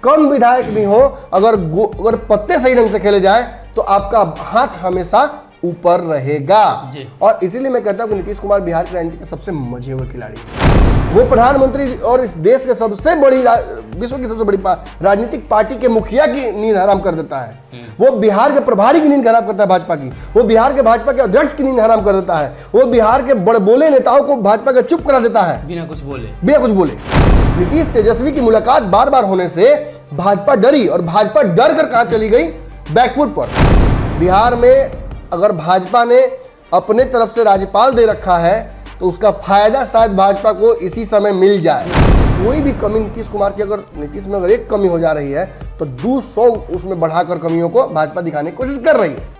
कम विधायक भी हो, अगर पत्ते सही ढंग से खेले जाए तो आपका हाथ हमेशा ऊपर रहेगा। और इसीलिए मैं कहता हूं कि नीतीश कुमार बिहार की राजनीति के सबसे मजे हुए खिलाड़ी हैं। वो प्रधानमंत्री और इस देश के सबसे बड़ी विश्व की सबसे बड़ी राजनीतिक पार्टी के मुखिया की नींद हराम कर देता है। वो बिहार के प्रभारी की नींद खराब करता है भाजपा की। वो बिहार के भाजपा के अध्यक्ष की नींद हराम कर देता है। वो बिहार के बड़बोले नेताओं को भाजपा का चुप करा देता है बिना कुछ बोले। नीतीश तेजस्वी की मुलाकात बार बार होने से भाजपा डरी, और भाजपा डर कर कहां चली गई? बैकफुट पर। बिहार में अगर भाजपा ने अपने तरफ से राज्यपाल दे रखा है तो उसका फायदा शायद भाजपा को इसी समय मिल जाए। कोई भी कमी नीतीश कुमार की, अगर नीतीश में अगर एक कमी हो जा रही है तो 200 उसमें बढ़ाकर कमियों को भाजपा दिखाने की कोशिश कर रही है।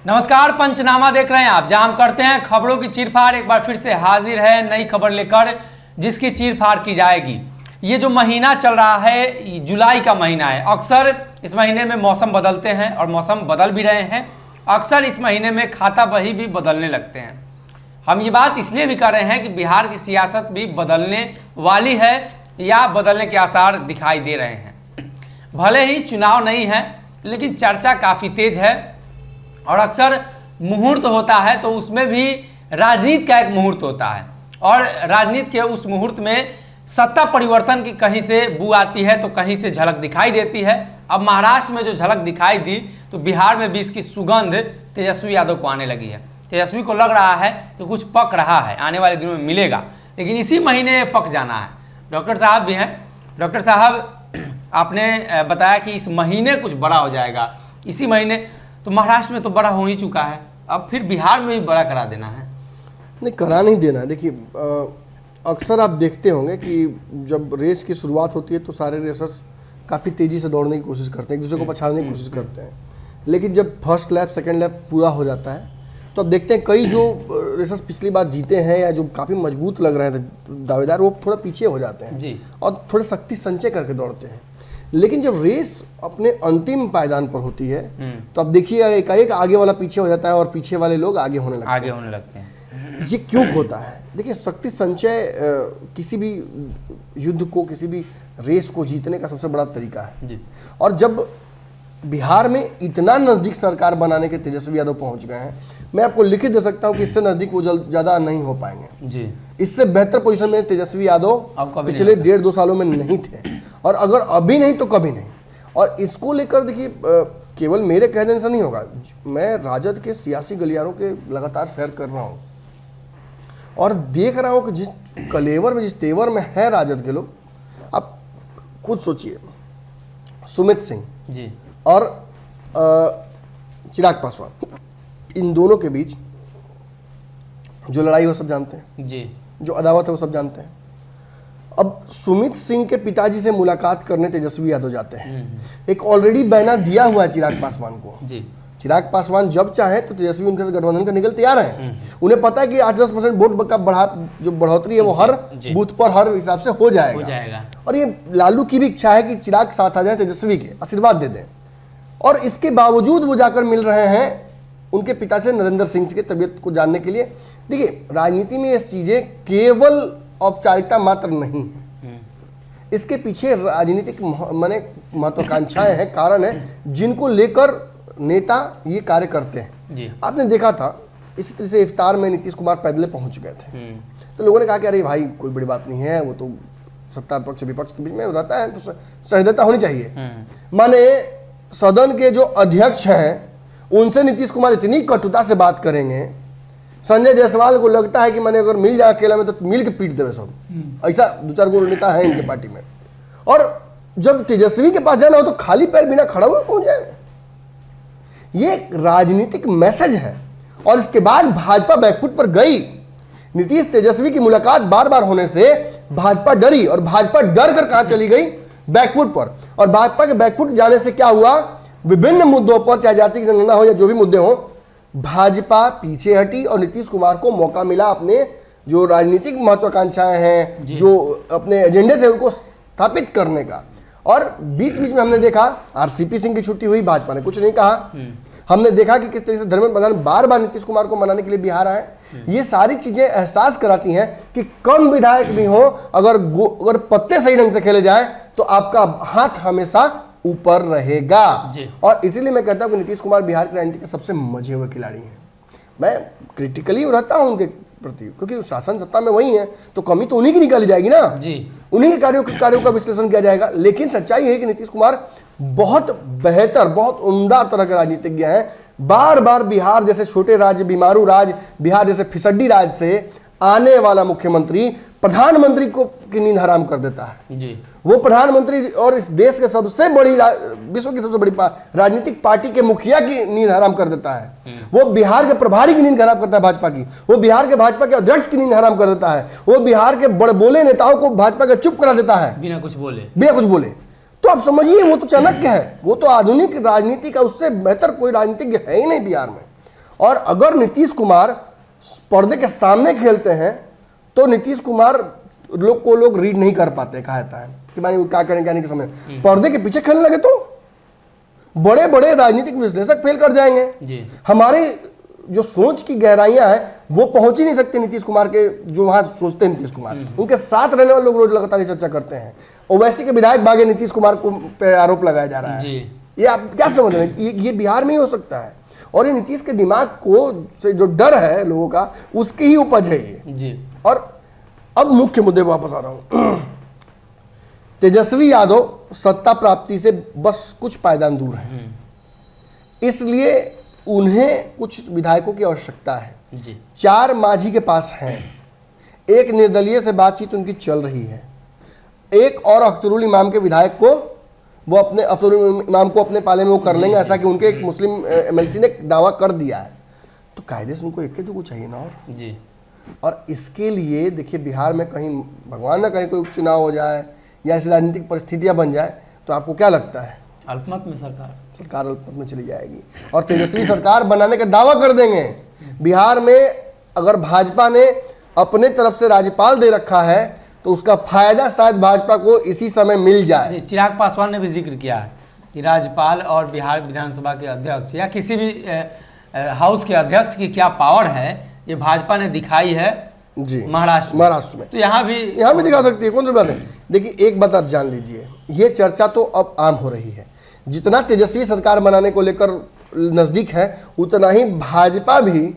नमस्कार, पंचनामा देख रहे हैं आप, जहां हम करते हैं खबरों की चीरफाड़। एक बार फिर से हाजिर है नई खबर लेकर, जिसकी चीरफाड़ की जाएगी। ये जो महीना चल रहा है, जुलाई का महीना है। अक्सर इस महीने में मौसम बदलते हैं और मौसम बदल भी रहे हैं। अक्सर इस महीने में खाता बही भी बदलने लगते हैं। हम ये बात इसलिए भी कर रहे हैं कि बिहार की सियासत भी बदलने वाली है या बदलने के आसार दिखाई दे रहे हैं। भले ही चुनाव नहीं है, लेकिन चर्चा काफ़ी तेज है और अक्सर मुहूर्त होता है तो उसमें भी राजनीति का एक मुहूर्त होता है, और राजनीति के उस मुहूर्त में सत्ता परिवर्तन की कहीं से बू आती है तो कहीं से झलक दिखाई देती है। अब महाराष्ट्र में जो झलक दिखाई दी तो बिहार में भी इसकी सुगंध तेजस्वी यादव को आने लगी है। तेजस्वी को लग रहा है कि कुछ पक रहा है, आने वाले दिनों में मिलेगा, लेकिन इसी महीने पक जाना है। डॉक्टर साहब भी हैं। डॉक्टर साहब, आपने बताया कि इस महीने कुछ बड़ा हो जाएगा, इसी महीने। तो महाराष्ट्र में तो बड़ा हो ही चुका है, अब फिर बिहार में भी बड़ा करा देना है? नहीं, करा नहीं देना। देखिए, अक्सर आप देखते होंगे कि जब रेस की शुरुआत होती है तो सारे रेसर्स काफ़ी तेज़ी से दौड़ने की कोशिश करते हैं, एक दूसरे को पछाड़ने की कोशिश करते हैं। लेकिन जब फर्स्ट लैप सेकंड लैप पूरा हो जाता है तो अब देखते हैं कई जो रेसर्स पिछली बार जीते हैं या जो काफ़ी मजबूत लग रहे थे दावेदार, वो थोड़ा पीछे हो जाते हैं और थोड़े शक्ति संचय करके दौड़ते हैं। लेकिन जब रेस अपने अंतिम पायदान पर होती है तो अब देखिए एकाएक आगे वाला पीछे हो जाता है और पीछे वाले लोग आगे होने लगते हैं। ये क्यों होता है? देखिए, शक्ति संचय किसी भी युद्ध को, किसी भी रेस को जीतने का सबसे बड़ा तरीका है। और जब बिहार में इतना नजदीक सरकार बनाने के तेजस्वी यादव पहुंच गए हैं, मैं आपको लिखित दे सकता हूं कि इससे नजदीक वो ज्यादा नहीं हो पाएंगे। इससे बेहतर पोजीशन में तेजस्वी यादव पिछले 1.5-2 सालों में नहीं थे, और अगर अभी नहीं तो कभी नहीं। और इसको लेकर देखिए, केवल मेरे कह देने से नहीं होगा। मैं राजद के सियासी गलियारों के लगातार सैर कर रहा हूँ और देख रहा हूँ कि जिस कलेवर में, जिस तेवर में है राजद के लोग। आप खुद सोचिए, सुमित सिंह जी और चिराग पासवान, इन दोनों के बीच जो लड़ाई हो सब जानते हैं जी, जो अदावत है वो सब जानते हैं। अब सुमित सिंह के पिताजी से मुलाकात करने तेजस्वी यादव जाते हैं। एक ऑलरेडी बयाना दिया हुआ है चिराग पासवान को जी। चिराग पासवान जब चाहे तो तेजस्वी उनके साथ गठबंधन का निकल तैयार है। उन्हें पता है कि 8-10% वोट का जो बढ़ोतरी है वो हर बूथ पर हर हिसाब से हो जाएगा। और ये लालू की भी इच्छा है कि चिराग साथ आ जाए, तेजस्वी के आशीर्वाद दे दें। और इसके बावजूद वो जाकर मिल रहे हैं उनके पिता से, नरेंद्र सिंह की तबीयत को जानने के लिए। देखिए, राजनीति में ये चीजें केवल औपचारिकता मात्र नहीं है, इसके पीछे राजनीतिक माने महत्वाकांक्षाएं हैं, कारण है जिनको लेकर नेता ये कार्य करते हैं। आपने देखा था इसी तरह से इफ्तार में नीतीश कुमार पैदल पहुंच गए थे, तो लोगों ने कहा कि अरे भाई कोई बड़ी बात नहीं है, वो तो सत्ता पक्ष विपक्ष के बीच में रहता है तो सहृदयता होनी चाहिए। माने सदन के जो अध्यक्ष हैं उनसे नीतीश कुमार इतनी कटुता से बात करेंगे, संजय जायसवाल को लगता है कि मैंने अगर मिल जाए अकेला में तो मिल के पीट देवे सब। ऐसा 2-4 गो नेता है इनके पार्टी में। और जब तेजस्वी के पास जाना हो तो खाली पैर बिना खड़ा हुए पहुंच जाए। ये राजनीतिक मैसेज है। और इसके बाद भाजपा बैकफुट पर गई। नीतीश तेजस्वी की मुलाकात बार बार होने से भाजपा डरी, और भाजपा डर कर कहां चली गई? बैकफुट पर। और भाजपा के बैकफुट जाने से क्या हुआ? विभिन्न मुद्दों पर, चाहे जाति की जनगणना हो या जो भी मुद्दे हो, भाजपा पीछे हटी और नीतीश कुमार को मौका मिला अपने जो राजनीतिक महत्वाकांक्षाएं हैं, जो अपने एजेंडे थे उनको स्थापित करने का। और बीच बीच में हमने देखा आरसीपी सिंह की छुट्टी हुई, भाजपा ने कुछ नहीं कहा। हमने देखा कि किस तरीके से धर्मेंद्र प्रधान बार बार नीतीश कुमार को मनाने के लिए बिहार आए। ये सारी चीजें एहसास कराती हैं कि कम विधायक भी हो, अगर पत्ते सही ढंग से खेले जाए तो आपका हाथ हमेशा ऊपर रहेगा। और इसीलिए मैं कहता हूं कि नीतीश कुमार बिहार की राजनीति के सबसे मजे हुए खिलाड़ी हैं। मैं क्रिटिकली रहता हूं उनके प्रति, क्योंकि शासन सत्ता में वही है तो कमी तो उन्हीं की निकाली जाएगी ना जी। उन्हीं के कार्यों का विश्लेषण किया जाएगा। लेकिन सच्चाई है कि नीतीश कुमार बहुत बेहतर, बहुत उम्दा तरह के राजनीतिज्ञ हैं। बार बार बिहार जैसे छोटे राज्य, बीमारू राज्य, बिहार जैसे फिसड्डी राज्य से आने वाला मुख्यमंत्री प्रधानमंत्री को की नींद हराम कर देता है जी। वो प्रधानमंत्री और इस देश के सबसे बड़ी, विश्व की सबसे बड़ी राजनीतिक पार्टी के मुखिया की नींद हराम कर देता है। वो बिहार के प्रभारी की नींद हराम करता है भाजपा की। वो बिहार के भाजपा के अध्यक्ष की नींद हराम कर देता है। वो बिहार के बड़बोले नेताओं को भाजपा का चुप करा देता है बिना कुछ बोले। तो आप समझिए, वो तो चाणक्य है, वो तो आधुनिक राजनीति का उससे बेहतर कोई राजनीतिज्ञ है ही नहीं बिहार में। और अगर नीतीश कुमार पर्दे के सामने खेलते हैं तो नीतीश कुमार लोग रीड नहीं कर पाते। कहा जाता है कि मानी क्या करें क्या नहीं के समय, पर्दे के पीछे खेलने लगे तो बड़े बड़े राजनीतिक विश्लेषक फेल कर जाएंगे जी। हमारी जो सोच की गहराइयां हैं वो पहुंच ही नहीं सकती नीतीश कुमार के, जो वहां सोचते हैं नीतीश कुमार, उनके साथ रहने वाले लोग रोज लगातार चर्चा करते हैं। ओवैसी के विधायक भागे नीतीश कुमार को पे आरोप लगाया जा रहा है जी। ये आप क्या समझ रहे हैं? ये बिहार में ही हो सकता है। और ये नीतीश के दिमाग को से जो डर है लोगों का, उसकी ही उपज है ये जी। और अब मुख्य मुद्दे पर वापस आ रहा हूं। तेजस्वी यादव सत्ता प्राप्ति से बस कुछ पायदान दूर है, इसलिए उन्हें कुछ विधायकों की आवश्यकता है जी। 4 मांझी के पास हैं, एक निर्दलीय से बातचीत उनकी चल रही है, एक और अख्तरुल इमाम के विधायक को वो अपने अख्तरुल इमाम को अपने पाले में वो कर लेंगे, ऐसा कि उनके एक मुस्लिम एमएलसी ने दावा कर दिया है। तो कायदे से उनको एक के 2 चाहिए ना और जी। और इसके लिए देखिए, बिहार में कहीं भगवान ना कहीं कोई उपचुनाव हो जाए या ऐसी राजनीतिक परिस्थितियां बन जाए तो आपको क्या लगता है? अल्पमत में सरकार अल्पमत में चली जाएगी और तेजस्वी सरकार बनाने का दावा कर देंगे। बिहार में अगर भाजपा ने अपने तरफ से राज्यपाल दे रखा है तो उसका फायदा शायद भाजपा को इसी समय मिल जाए। चिराग पासवान ने भी जिक्र किया है कि राज्यपाल और बिहार विधानसभा के अध्यक्ष या किसी भी हाउस के अध्यक्ष की क्या पावर है, ये भाजपा ने दिखाई है जी महाराष्ट्र में। तो यहाँ भी दिखा सकती है, कौन सी बात है। देखिए, एक बात आप जान लीजिए, ये चर्चा तो अब आम हो रही है। जितना तेजस्वी सरकार बनाने को लेकर नजदीक है, उतना ही भाजपा भी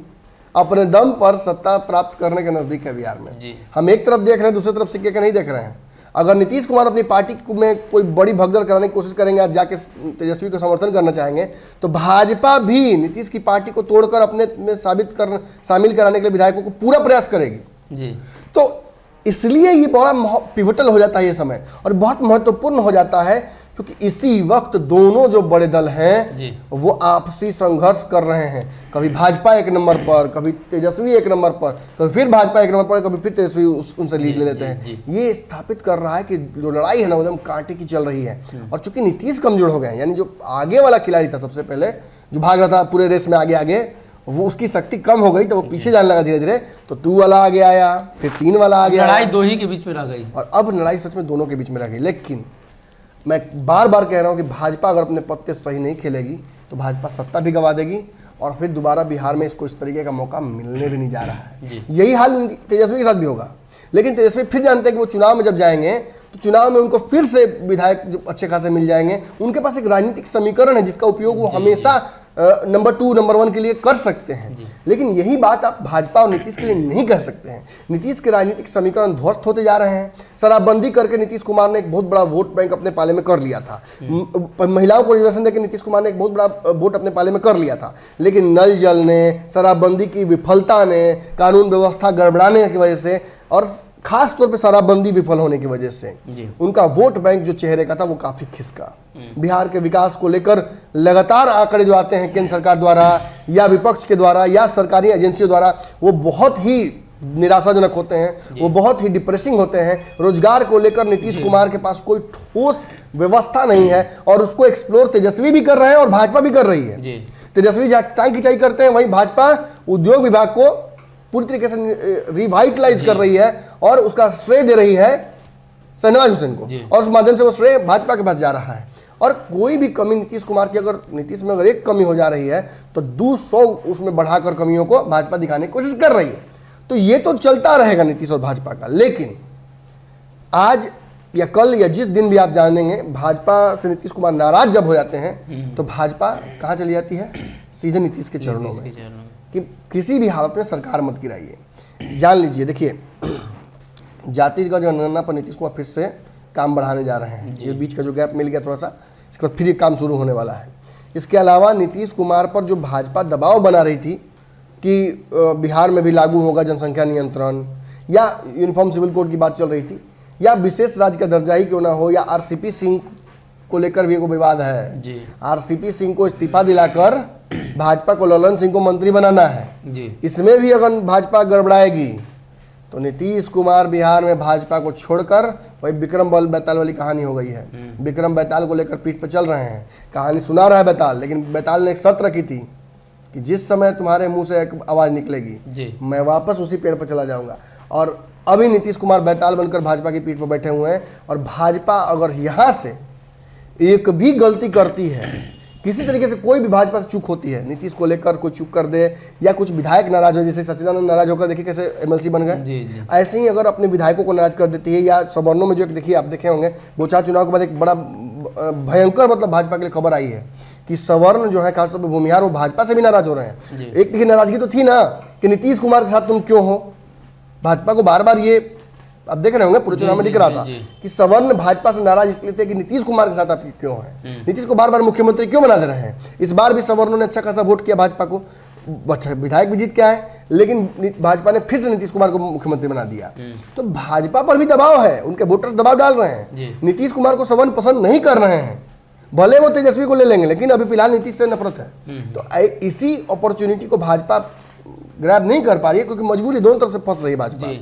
अपने दम पर सत्ता प्राप्त करने के नजदीक है बिहार में जी। हम एक तरफ देख रहे हैं, दूसरी तरफ सिक्के का नहीं देख रहे हैं। अगर नीतीश कुमार अपनी पार्टी में कोई बड़ी भगदड़ कराने की कोशिश करेंगे, आज जाके तेजस्वी को समर्थन करना चाहेंगे, तो भाजपा भी नीतीश की पार्टी को तोड़कर अपने में शामिल कराने के लिए विधायकों को पूरा प्रयास करेगी जी। तो इसलिए ये बड़ा पिवटल हो जाता है ये समय, और बहुत महत्वपूर्ण हो जाता है, क्योंकि इसी वक्त दोनों जो बड़े दल हैं वो आपसी संघर्ष कर रहे हैं। कभी भाजपा एक नंबर पर, कभी तेजस्वी एक नंबर पर, कभी फिर भाजपा एक नंबर पर, कभी फिर तेजस्वी उनसे लीड ले लेते हैं। ये स्थापित कर रहा है कि जो लड़ाई है ना एकदम कांटे की चल रही है। और चूंकि नीतीश कमजोर हो गए हैं, यानी जो आगे वाला खिलाड़ी था सबसे पहले जो भाग रहा था पूरे रेस में आगे, वो उसकी शक्ति कम हो गई तो वो पीछे जाने लगा धीरे धीरे। तो 2 वाला आगे आया, फिर 3 वाला आगे आया, लड़ाई 2 ही के बीच में रह गई। और अब लड़ाई सच में दोनों के बीच में रह गई। लेकिन मैं बार बार कह रहा हूं कि भाजपा अगर अपने पत्ते सही नहीं खेलेगी तो भाजपा सत्ता भी गंवा देगी और फिर दोबारा बिहार में इसको इस तरीके का मौका मिलने भी नहीं जा रहा है। यही हाल तेजस्वी के साथ भी होगा। लेकिन तेजस्वी फिर जानते हैं कि वो चुनाव में जब जाएंगे तो चुनाव में उनको फिर से विधायक जो अच्छे खासे मिल जाएंगे। उनके पास एक राजनीतिक समीकरण है जिसका उपयोग वो हमेशा नंबर 2 नंबर 1 के लिए कर सकते हैं। लेकिन यही बात आप भाजपा और नीतीश के लिए नहीं कह सकते हैं। नीतीश के राजनीतिक समीकरण ध्वस्त होते जा रहे हैं। शराबबंदी करके नीतीश कुमार ने एक बहुत बड़ा वोट बैंक अपने पाले में कर लिया था। महिलाओं को रिजर्वेशन देकर नीतीश कुमार ने एक बहुत बड़ा वोट अपने पाले में कर लिया था। लेकिन नल जल ने, शराबबंदी की विफलता ने, कानून व्यवस्था गड़बड़ाने की वजह से और खास तौर पे शराबबंदी विफल होने की वजह से उनका वोट बैंक जो चेहरे का था वो काफी खिसका। बिहार के विकास को लेकर लगातार आंकड़े जो आते हैं केंद्र सरकार द्वारा या विपक्ष के द्वारा या सरकारी एजेंसियों द्वारा, वो बहुत ही निराशाजनक होते हैं, वो बहुत ही डिप्रेसिंग होते हैं। रोजगार को लेकर नीतीश कुमार के पास कोई ठोस व्यवस्था नहीं है और उसको एक्सप्लोर तेजस्वी भी कर रहे हैं और भाजपा भी कर रही है। तेजस्वी जहाँ टांग खिंचाई करते हैं, वहीं भाजपा उद्योग विभाग को पूरी तरीके से रिवाइटलाइज कर रही है और उसका श्रेय दे रही है शहनवाज हुसैन को, और उस माध्यम से वो श्रेय भाजपा के पास जा रहा है। और कोई भी कमी नीतीश कुमार की, अगर नीतीश में अगर एक कमी हो जा रही है तो 200 उसमें बढ़ाकर कमियों को भाजपा दिखाने की कोशिश कर रही है। तो ये तो चलता रहेगा नीतीश और भाजपा का। लेकिन आज या कल या जिस दिन भी आप जानेंगे, भाजपा से नीतीश कुमार नाराज जब हो जाते हैं तो भाजपा कहाँ चली जाती है? सीधे नीतीश के चरणों में, कि किसी भी हालत में सरकार मत गिराइए। जान लीजिए, देखिए जातिगत जनगणना पर नीतीश कुमार फिर से काम बढ़ाने जा रहे हैं। ये बीच का जो गैप मिल गया थोड़ा सा, इसके बाद फिर ये काम शुरू होने वाला है। इसके अलावा नीतीश कुमार पर जो भाजपा दबाव बना रही थी कि बिहार में भी लागू होगा जनसंख्या नियंत्रण, या यूनिफॉर्म सिविल कोड की बात चल रही थी, या विशेष राज्य का दर्जा ही क्यों ना हो, या आरसीपी सिंह को लेकर भी एक विवाद है। आरसीपी सिंह को इस्तीफा दिलाकर भाजपा को ललन सिंह को मंत्री बनाना है। इसमें भी अगर भाजपा गड़बड़ाएगी तो नीतीश कुमार बिहार में भाजपा को छोड़कर वही विक्रम बैताल वाली कहानी हो गई है। विक्रम बैताल को लेकर पीठ पर चल रहे हैं, कहानी सुना रहा है बैताल, लेकिन बैताल ने एक शर्त रखी थी कि जिस समय तुम्हारे मुंह से एक आवाज़ निकलेगी मैं वापस उसी पेड़ पर चला जाऊंगा। और अभी नीतीश कुमार बैताल बनकर भाजपा की पीठ पर बैठे हुए हैं। और भाजपा अगर यहाँ से एक भी गलती करती है, किसी तरीके से कोई भी भाजपा से चूक होती है, नीतीश को लेकर कोई चूक कर दे, या कुछ विधायक नाराज हो, जैसे सच्चिदानंद नाराज होकर देखिए कैसे एमएलसी बन गए, ऐसे ही अगर अपने विधायकों को नाराज कर देती है, या सवर्णों में जो देखिए आप देखे होंगे बोचहा चुनाव के बाद एक बड़ा भयंकर मतलब भाजपा के लिए खबर आई है कि सवर्ण जो है खासतौर पर भूमिहार, वो भाजपा से भी नाराज हो रहे हैं। एक देखिए नाराजगी तो थी ना कि नीतीश कुमार के साथ तुम क्यों हो। भाजपा को बार बार ये अब देख रहे होंगे पूरे चुनाव में दिख रहा था कि सवर्ण भाजपा से नाराज इसलिए थे कि नीतीश कुमार के साथ आप क्यों हैं, नीतीश को बार बार मुख्यमंत्री क्यों बना दे रहे हैं। इस बार भी सवर्णों ने अच्छा खासा वोट किया भाजपा को, अच्छा विधायक भी जीत के आए, लेकिन भाजपा ने फिर से नीतीश कुमार को मुख्यमंत्री बना दिया। तो भाजपा पर भी दबाव है, उनके वोटर्स दबाव डाल रहे हैं। नीतीश कुमार को सवर्ण पसंद नहीं कर रहे हैं, भले वो तेजस्वी को ले लेंगे, लेकिन अभी फिलहाल नीतीश से नफरत है। तो इसी अपॉर्चुनिटी को भाजपा ग्रैब नहीं कर पा रही है, क्योंकि मजबूरी दोनों तरफ से फंस रही है भाजपा।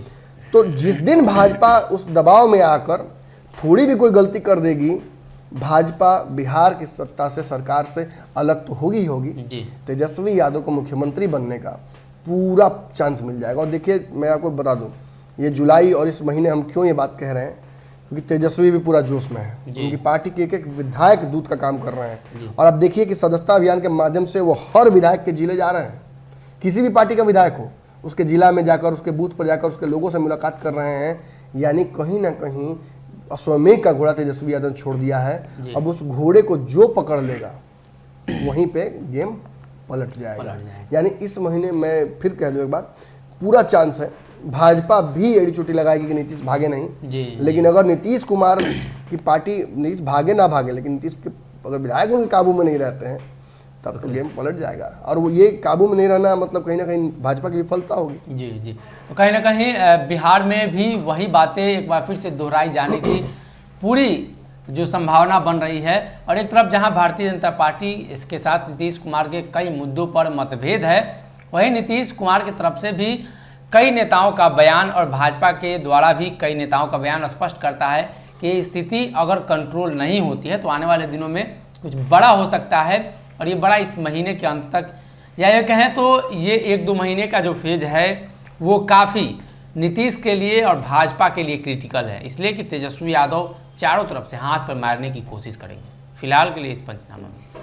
तो जिस दिन भाजपा उस दबाव में आकर थोड़ी भी कोई गलती कर देगी, भाजपा बिहार की सत्ता से, सरकार से अलग तो होगी ही होगी। तेजस्वी यादव को मुख्यमंत्री बनने का पूरा चांस मिल जाएगा। और देखिए मैं आपको बता दूं, ये जुलाई और इस महीने हम क्यों ये बात कह रहे हैं, क्योंकि तेजस्वी भी पूरा जोश में है। उनकी पार्टी के एक विधायक दूत का काम कर रहे हैं। और अब देखिए कि सदस्यता अभियान के माध्यम से वो हर विधायक के जिले जा रहे हैं। किसी भी पार्टी का विधायक हो, उसके जिला में जाकर, उसके बूथ पर जाकर उसके लोगों से मुलाकात कर रहे हैं। यानी कहीं ना कहीं अश्वमेघ का घोड़ा तेजस्वी यादव ने छोड़ दिया है। अब उस घोड़े को जो पकड़ लेगा वहीं पे गेम पलट जाएगा। यानी इस महीने मैं फिर कह दूं एक बार, पूरा चांस है भाजपा भी एड़ी चोटी लगाएगी कि नीतीश भागे नहीं। लेकिन अगर नीतीश कुमार की पार्टी, नीतीश भागे ना भागे, लेकिन नीतीश के अगर विधायक उनके काबू में नहीं रहते हैं तब तो गेम पलट जाएगा। और वो ये काबू में नहीं रहना मतलब कहीं ना कहीं भाजपा की विफलता होगी। जी तो कहीं ना कहीं बिहार में भी वही बातें एक बार फिर से दोहराई जाने की पूरी जो संभावना बन रही है। और एक तरफ जहां भारतीय जनता पार्टी इसके साथ नीतीश कुमार के कई मुद्दों पर मतभेद है, वहीं नीतीश कुमार की तरफ से भी कई नेताओं का बयान और भाजपा के द्वारा भी कई नेताओं का बयान स्पष्ट करता है कि स्थिति अगर कंट्रोल नहीं होती है तो आने वाले दिनों में कुछ बड़ा हो सकता है। और ये बड़ा इस महीने के अंत तक, या ये कहें तो ये 1-2 महीने का जो फेज है वो काफ़ी नीतीश के लिए और भाजपा के लिए क्रिटिकल है, इसलिए कि तेजस्वी यादव चारों तरफ से हाथ पर मारने की कोशिश करेंगे। फिलहाल के लिए इस पंचनामा में